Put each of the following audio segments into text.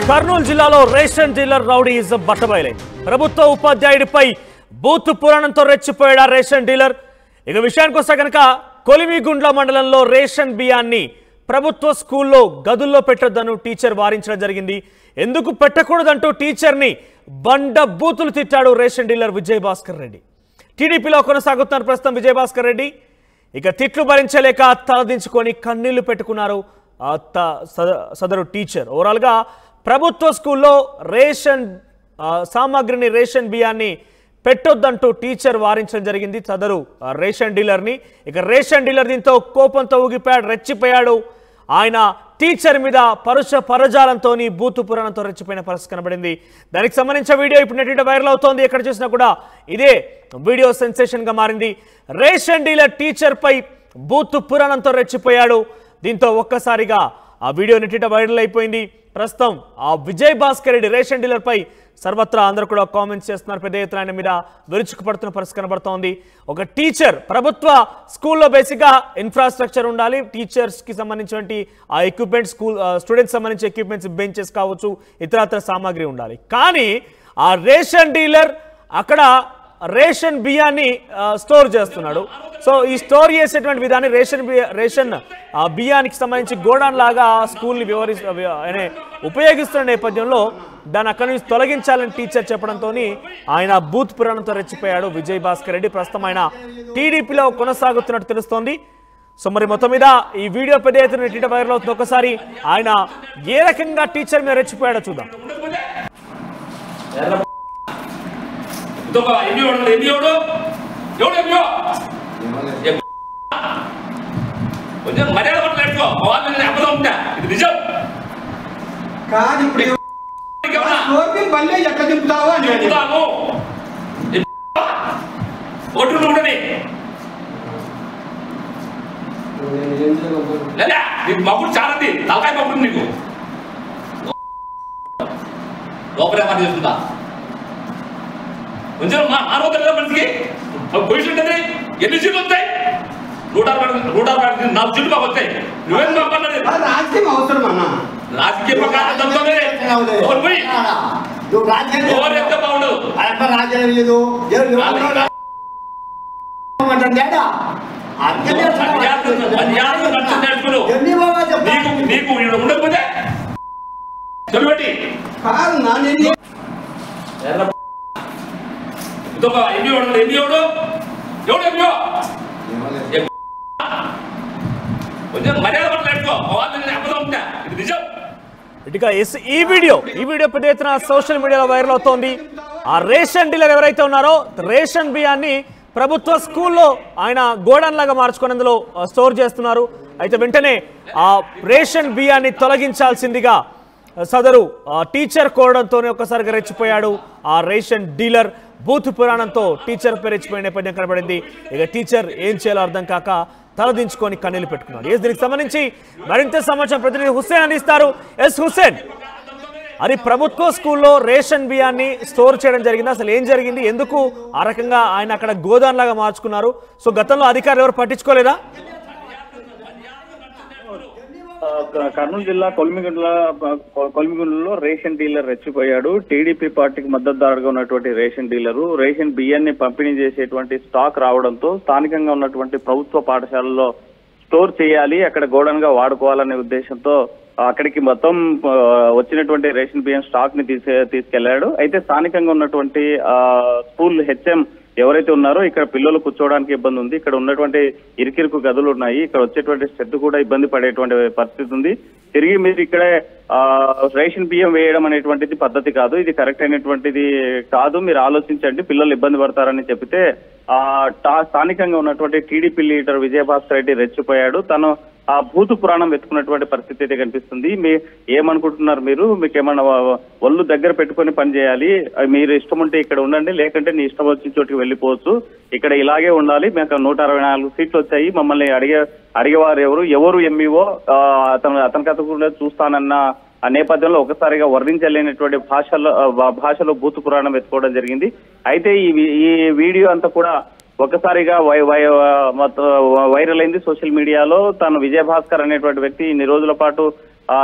కర్నూలు జిల్లాలో ration dealer rowdyism బట్టబయలైంది. ప్రభుత్వ ఉపాధ్యాయుడిపై బూత్ పురాణంతో రెచ్చిపోయాడు రేషన్ డీలర్. ఇక విషయానికి వస్తే కనుక కొలిమిగుండ్ల మండలంలో రేషన్ బియ్యాన్ని ప్రభుత్వ స్కూల్లో గదుల్లో పెట్టొద్దను టీచర్ వారించడం జరిగింది. ఎందుకు పెట్టకూడదంటూ టీచర్ని బండ బూతులు తిట్టాడు రేషన్ డీలర్ విజయ్ భాస్కర్ రెడ్డి. టీడీపీలో కొనసాగుతున్నారు ప్రస్తుతం విజయ్ భాస్కర్ రెడ్డి. ఇక తిట్లు భరించలేక తలదించుకొని కన్నీళ్లు పెట్టుకున్నారు సదరు టీచర్. ఓవరాల్గా ప్రభుత్వ స్కూల్లో రేషన్ సామాగ్రిని రేషన్ బియ్యాన్ని పెట్టొద్దంటూ టీచర్ వారించడం జరిగింది సదరు రేషన్ డీలర్ని. ఇక రేషన్ డీలర్ దీంతో కోపంతో ఊగిపోయాడు, రెచ్చిపోయాడు. ఆయన టీచర్ మీద పరజాలంతో బూతు పురాణంతో రెచ్చిపోయిన పరిస్థితి కనబడింది. దానికి సంబంధించిన వీడియో ఇప్పుడు నెట్ వైరల్ అవుతోంది. ఎక్కడ చూసినా కూడా ఇదే వీడియో సెన్సేషన్ గా మారింది. రేషన్ డీలర్ టీచర్ పై బూతు పురాణంతో రెచ్చిపోయాడు. దీంతో ఒక్కసారిగా ఆ వీడియో నెట్ వైరల్ అయిపోయింది. ప్రస్తుతం ఆ విజయ్ భాస్కర్ రెడ్డి రేషన్ డీలర్ పై సర్వత్రా అందరూ కూడా కామెంట్స్ చేస్తున్నారు. పెద్ద ఎత్తున ఆయన మీద విరుచుకుపడుతున్న పరిస్థితి కనబడుతోంది. ఒక టీచర్ ప్రభుత్వ స్కూల్లో బేసిక్గా ఇన్ఫ్రాస్ట్రక్చర్ ఉండాలి. టీచర్స్ కి సంబంధించినటువంటి ఆ ఎక్విప్మెంట్స్, స్టూడెంట్స్ సంబంధించి ఎక్విప్మెంట్స్, బెంచెస్ కావచ్చు, ఇతరత్ర సామాగ్రి ఉండాలి. కానీ ఆ రేషన్ డీలర్ అక్కడ రేషన్ బియ్యాన్ని స్టోర్ చేస్తున్నాడు. సో ఈ స్టోర్ చేసేటువంటి విధాన్ని రేషన్ బియ్యానికి సంబంధించి గోడాన్ లాగా స్కూల్ని ఉపయోగిస్తున్న నేపథ్యంలో దాన్ని అక్కడి నుంచి తొలగించాలని టీచర్ చెప్పడంతో ఆయన బూత్ పురాణంతో రెచ్చిపోయాడు విజయ్ భాస్కర్ రెడ్డి. ప్రస్తుతం ఆయన టీడీపీలో కొనసాగుతున్నట్టు తెలుస్తోంది. సో మరి మొత్తం మీద ఈ వీడియో పెద్ద ఎత్తున టీడీ వైరల్ అవుతుంది. ఒకసారి ఆయన ఏ రకంగా టీచర్ మీద రెచ్చిపోయాడో చూద్దాం. కొంచెం మర్యాద పట్ల అబద్ధం ఉంటా, ఇది నిజం కాదు. ఇప్పుడు ఎట్లా చెప్తావు అని చెప్తాము. ఒడ్డు ఉండని లేదా నీకు మగుడు చాలండి, తలకాయ మగుడు నీకు లోపలే పని చేస్తుందా? కొంచెం మానవత మనిషికి పొజిషన్ ఉంటుంది. ఎన్ని సీట్లు వస్తాయి? 164 సీట్లు మాకు వస్తాయి. నువ్వేం రాజకీయం అవసరం అన్న. రాజకీయ ప్రకారం బాగుండదు. రాజ్యం లేదు. నీకు ఉండకపోతే చదివేటి కాదు నా కొంచెం మర్యాద పట్ల అబద్ధం ఉంటా, ఇది నిజం. ఇటుక ఈ వీడియో పెద్ద ఎత్తున సోషల్ మీడియాలో వైరల్ అవుతోంది. ఆ రేషన్ డీలర్ ఎవరైతే ఉన్నారో రేషన్ బియ్యాన్ని ప్రభుత్వ స్కూల్లో ఆయన గోడౌన్ లాగా మార్చుకొని అందులో స్టోర్ చేస్తున్నారు. అయితే వెంటనే ఆ రేషన్ బియ్యాన్ని తొలగించాల్సిందిగా సదరు టీచర్ కోరడంతోనే ఒక్కసారిగా రెచ్చిపోయాడు ఆ రేషన్ డీలర్. బూత్ పురాణంతో టీచర్ పై రెచ్చిపోయిన నేపథ్యం కనబడింది. ఇక టీచర్ ఏం చేయాలో అర్థం కాక తలదించుకొని కన్నీళ్లు పెట్టుకున్నాడు. దీనికి సంబంధించి మరింత సమాచారం ప్రతినిధి హుస్సేన్ అందిస్తారు. ఎస్ హుస్సేన్, అది ప్రభుత్వ స్కూల్లో రేషన్ బియ్యాన్ని స్టోర్ చేయడం జరిగింది. అసలు ఏం జరిగింది? ఎందుకు ఆ రకంగా ఆయన అక్కడ గోదాం లాగా మార్చుకున్నారు? సో గతంలో అధికారులు ఎవరు పట్టించుకోలేదా? కర్నూలు జిల్లా కొలిమిగుండ్లలో రేషన్ డీలర్ రెచ్చిపోయాడు. టీడీపీ పార్టీకి మద్దతుదారుగా ఉన్నటువంటి రేషన్ డీలరు రేషన్ బియ్యాన్ని పంపిణీ చేసేటువంటి స్టాక్ రావడంతో స్థానికంగా ఉన్నటువంటి ప్రభుత్వ పాఠశాలలో స్టోర్ చేయాలి, అక్కడ గోడౌన్ గా వాడుకోవాలనే ఉద్దేశంతో అక్కడికి మొత్తం వచ్చినటువంటి రేషన్ బియ్యం స్టాక్ ని తీసుకెళ్లాడు. అయితే స్థానికంగా ఉన్నటువంటి స్కూల్ హెచ్ఎం ఎవరైతే ఉన్నారో ఇక్కడ పిల్లలు కూర్చోవడానికి ఇబ్బంది ఉంది, ఇక్కడ ఉన్నటువంటి ఇరుకిరుకు గదులు ఉన్నాయి, ఇక్కడ వచ్చేటువంటి స్ట్రెడ్ కూడా ఇబ్బంది పడేటువంటి పరిస్థితి ఉంది. తిరిగి మీరు ఇక్కడే రేషన్ బియ్యం వేయడం అనేటువంటిది పద్ధతి కాదు, ఇది కరెక్ట్ అయినటువంటిది కాదు, మీరు ఆలోచించండి, పిల్లలు ఇబ్బంది పడతారని చెప్తే స్థానికంగా ఉన్నటువంటి టీడీపీ లీడర్ విజయభాస్కర్ రెడ్డి రెచ్చిపోయాడు. తను ఆ భూతు పురాణం వెతుకున్నటువంటి పరిస్థితి అయితే కనిపిస్తుంది. ఏమనుకుంటున్నారు మీరు? మీకు ఏమన్నా ఒళ్ళు దగ్గర పెట్టుకొని పని చేయాలి, మీరు ఇష్టం ఉంటే ఇక్కడ ఉండండి, లేకంటే నీ ఇష్టం వచ్చిన చోటికి వెళ్ళిపోవచ్చు, ఇక్కడ ఇలాగే ఉండాలి, మీకు 164 సీట్లు వచ్చాయి, మమ్మల్ని అడిగేవారు ఎవరు ఎంఈఓ అతని కథ కూడా చూస్తానన్న ఆ నేపథ్యంలో ఒకసారిగా వర్ణించలేనటువంటి భాషలో భూతు పురాణం వెతుకోవడం జరిగింది. అయితే ఈ వీడియో అంతా కూడా ఒక్కసారిగా వైరల్ అయింది సోషల్ మీడియాలో. తాను విజయభాస్కర్ అనేటువంటి వ్యక్తి ఇన్ని రోజుల పాటు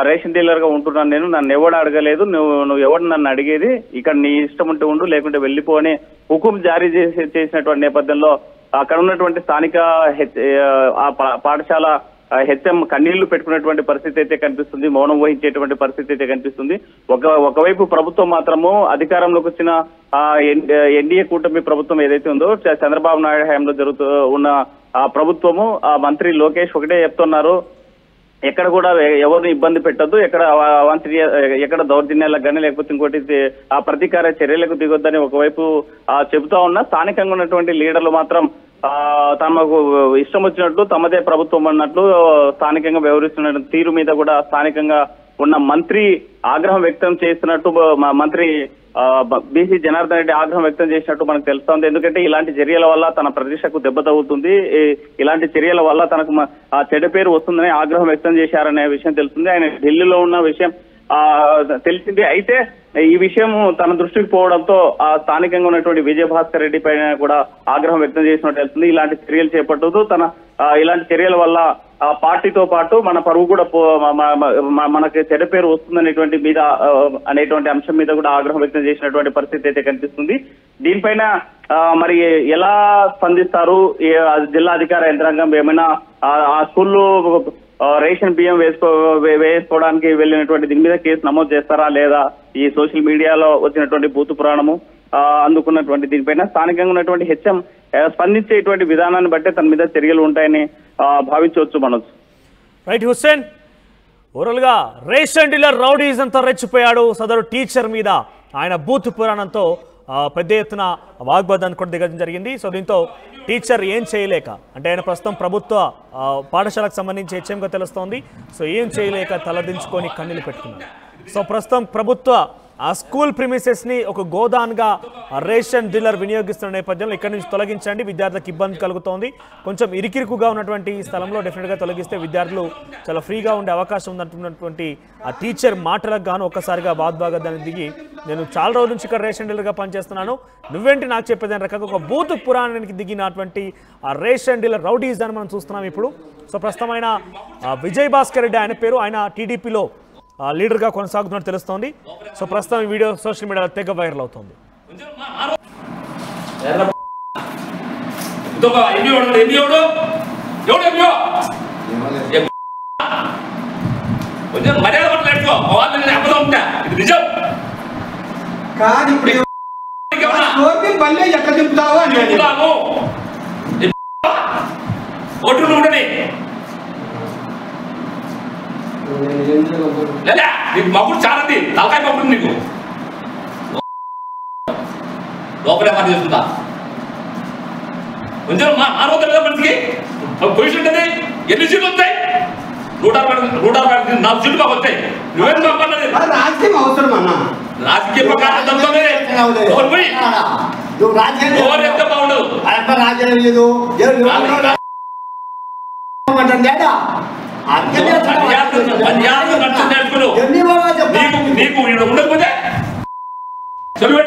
రేషన్ డీలర్ గా ఉంటున్నాను నేను, నన్ను ఎవడు అడగలేదు, నువ్వు ఎవడు నన్ను అడిగేది, ఇక్కడ నీ ఇష్టం ఉంటే ఉండు లేకుంటే వెళ్ళిపో అని హుకుం జారీ చేసినటువంటి నేపథ్యంలో అక్కడ ఉన్నటువంటి స్థానిక పాఠశాల హెచ్ఎం కన్నీళ్లు పెట్టుకున్నటువంటి పరిస్థితి అయితే కనిపిస్తుంది, మౌనం వహించేటువంటి పరిస్థితి అయితే కనిపిస్తుంది. ఒకవైపు ప్రభుత్వం మాత్రము అధికారంలోకి వచ్చిన ఎన్డీఏ కూటమి ప్రభుత్వం ఏదైతే ఉందో చంద్రబాబు నాయుడు హయాంలో జరుగుతూ ఉన్న ఆ ప్రభుత్వము, ఆ మంత్రి లోకేష్ ఒకటే చెప్తున్నారు, ఎక్కడ కూడా ఎవరిని ఇబ్బంది పెట్టద్దు, ఎక్కడ దౌర్జన్యాలకు కానీ లేకపోతే ఇంకోటి ఆ ప్రతీకార చర్యలకు దిగొద్దని ఒకవైపు చెబుతా ఉన్నా, స్థానికంగా ఉన్నటువంటి లీడర్లు మాత్రం తమకు ఇష్టం వచ్చినట్లు తమదే ప్రభుత్వం అన్నట్లు స్థానికంగా వ్యవహరిస్తున్న తీరు మీద కూడా స్థానికంగా ఉన్న మంత్రి ఆగ్రహం వ్యక్తం చేస్తున్నట్టు మంత్రి బీసీ జనార్దన్ రెడ్డి ఆగ్రహం వ్యక్తం చేసినట్టు మనకు తెలుస్తోంది. ఎందుకంటే ఇలాంటి చర్యల వల్ల తన ప్రతిష్టకు దెబ్బతగుతుంది, ఇలాంటి చర్యల వల్ల తనకు చెడ్డ పేరు వస్తుందని ఆగ్రహం వ్యక్తం చేశారనే విషయం తెలుస్తుంది. ఆయన ఢిల్లీలో ఉన్న విషయం తెలిసింది. అయితే ఈ విషయం తన దృష్టికి పోవడంతో ఆ స్థానికంగా ఉన్నటువంటి విజయభాస్కర్ రెడ్డి పైన కూడా ఆగ్రహం వ్యక్తం చేసినట్టు తెలుస్తుంది. ఇలాంటి చర్యలు చేపట్టదు, ఇలాంటి చర్యల వల్ల పార్టీతో పాటు మన పరువు కూడా మనకి చెడ్డ పేరు వస్తుందనేటువంటి మీద అనేటువంటి అంశం మీద కూడా ఆగ్రహం వ్యక్తం చేసినటువంటి పరిస్థితి అయితే కనిపిస్తుంది. దీనిపైన మరి ఎలా స్పందిస్తారు జిల్లా అధికార యంత్రాంగం? ఏమైనా ఆ స్కూల్లో రేషన్ బియ్యం వేసుకోవడానికి వెళ్ళినటువంటి దీని మీద కేసు నమోదు చేస్తారా లేదా? ఈ సోషల్ మీడియాలో వచ్చినటువంటి భూతు పురాణము అందుకున్నటువంటి దీనిపైన స్థానికంగా ఉన్నటువంటి హెచ్ఎం స్పందించేటువంటి విధానాన్ని బట్టే తన మీద చర్యలు ఉంటాయని భావించవచ్చు. మనోజ్. రైట్ హుస్సేన్, ఓవరాల్ గా రేషన్ డీలర్ రౌడీజంతో రెచ్చిపోయాడు. సదరు టీచర్ మీద ఆయన బూత్ పురాణంతో పెద్ద ఎత్తున వాగ్వాదాన్ని కూడా దిగడం జరిగింది. సో దీంతో టీచర్ ఏం చేయలేక, అంటే ఆయన ప్రస్తుతం ప్రభుత్వ పాఠశాలకు సంబంధించి హెచ్ఎంగా తెలుస్తోంది. సో ఏం చేయలేక తలదించుకొని కన్నీళ్లు పెట్టుకున్నారు. సో ప్రస్తుతం ప్రభుత్వ ఆ స్కూల్ ప్రిమిసెస్ని ఒక గోదాన్గా రేషన్ డీలర్ వినియోగిస్తున్న నేపథ్యంలో ఇక్కడి నుంచి తొలగించండి, విద్యార్థులకు ఇబ్బంది కలుగుతోంది, కొంచెం ఇరికిరుకుగా ఉన్నటువంటి స్థలంలో డెఫినెట్గా తొలగిస్తే విద్యార్థులు చాలా ఫ్రీగా ఉండే అవకాశం ఉందంటున్నటువంటి ఆ టీచర్ మాటలకు గాను ఒక్కసారిగా బాద్బాగదాన్ని దిగి, నేను చాలా రోజుల నుంచి ఇక్కడ రేషన్ డీలర్గా పనిచేస్తున్నాను, నువ్వేంటి నాకు చెప్పేదాని రకంగా ఒక బూత్ పురాణానికి దిగినటువంటి ఆ రేషన్ డీలర్ రౌడీస్ అని మనం చూస్తున్నాం ఇప్పుడు. సో ప్రస్తుతం ఆయన విజయభాస్కర్ రెడ్డి ఆయన పేరు, ఆయన టీడీపీలో లీడర్గా కొనసాగుతున్నట్టు తెలుస్తోంది. సో ప్రస్తుతం ఈ వీడియో సోషల్ మీడియాలో తెగ వైరల్ అవుతుంది. నీకు మగుడు చాలా తలకాయ మగుడు నీకు లోపలే పని చేస్తుందా కొంచెం మానవత మనిషికి పొజిషన్ ఉంటుంది. ఎన్ని సీట్లు వస్తాయి? 164 సీట్లు మాకు వస్తాయి. నువ్వేం రాజకీయం అవసరం అన్న, రాజకీయ ప్రకారం నీకు ఉండకపోతే చెరువు